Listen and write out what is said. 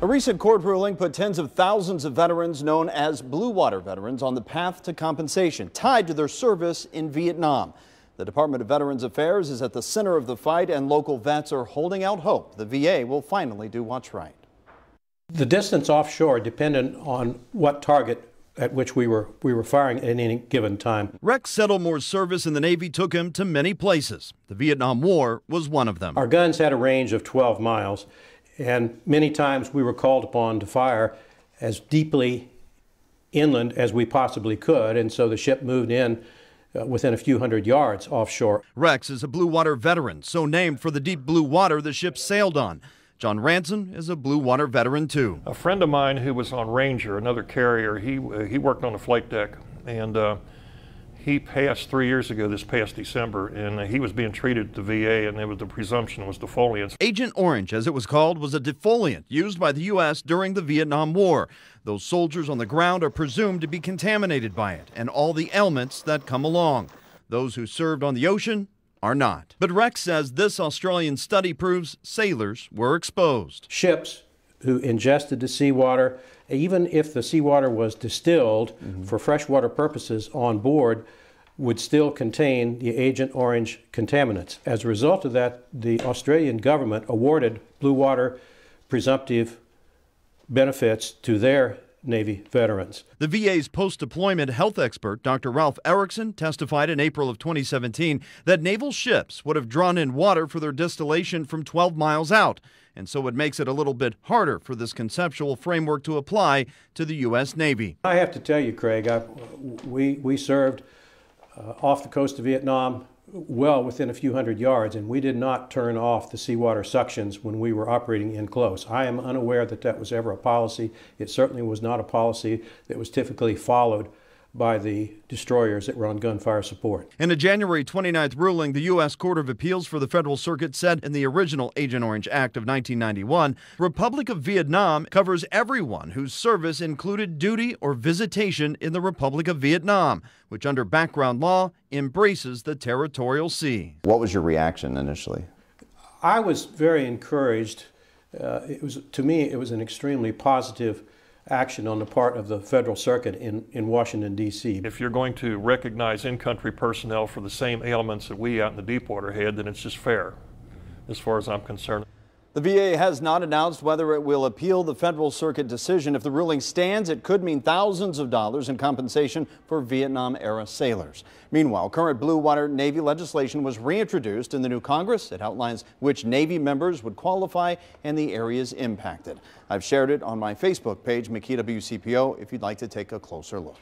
A recent court ruling put tens of thousands of veterans known as Blue Water veterans on the path to compensation tied to their service in Vietnam. The Department of Veterans Affairs is at the center of the fight, and local vets are holding out hope the VA will finally do what's right. The distance offshore depended on what target at which we were firing at any given time. Rex Settlemore's service in the Navy took him to many places. The Vietnam War was one of them. Our guns had a range of 12 miles, and many times we were called upon to fire as deeply inland as we possibly could, and so the ship moved in within a few hundred yards offshore. Rex is a Blue Water veteran, so named for the deep blue water the ship sailed on. John Ranson is a Blue Water veteran too. A friend of mine who was on Ranger, another carrier, he worked on the flight deck, and he passed 3 years ago this past December, and he was being treated at the VA, and the presumption was defoliants. Agent Orange, as it was called, was a defoliant used by the U.S. during the Vietnam War. Those soldiers on the ground are presumed to be contaminated by it and all the ailments that come along. Those who served on the ocean are not. But Rex says this Australian study proves sailors were exposed. Ships who ingested the seawater, even if the seawater was distilled for freshwater purposes on board, would still contain the Agent Orange contaminants. As a result of that, the Australian government awarded Blue Water presumptive benefits to their Navy veterans. The VA's post-deployment health expert, Dr. Ralph Erickson, testified in April of 2017 that naval ships would have drawn in water for their distillation from 12 miles out, and so it makes it a little bit harder for this conceptual framework to apply to the U.S. Navy. I have to tell you, Craig, we served off the coast of Vietnam, well within a few hundred yards, and we did not turn off the seawater suctions when we were operating in close. I am unaware that that was ever a policy. It certainly was not a policy that was typically followed by the destroyers that were on gunfire support. In a January 29th ruling, the U.S. Court of Appeals for the Federal Circuit said in the original Agent Orange Act of 1991, Republic of Vietnam covers everyone whose service included duty or visitation in the Republic of Vietnam, which under background law embraces the territorial sea. What was your reaction initially? I was very encouraged. To me, it was an extremely positive action on the part of the Federal Circuit in Washington, D.C. If you're going to recognize in-country personnel for the same ailments that we out in the Deepwater had, then it's just fair, as far as I'm concerned. The VA has not announced whether it will appeal the Federal Circuit decision. If the ruling stands, it could mean thousands of dollars in compensation for Vietnam-era sailors. Meanwhile, current Blue Water Navy legislation was reintroduced in the new Congress. It outlines which Navy members would qualify and the areas impacted. I've shared it on my Facebook page, McKee WCPO, if you'd like to take a closer look.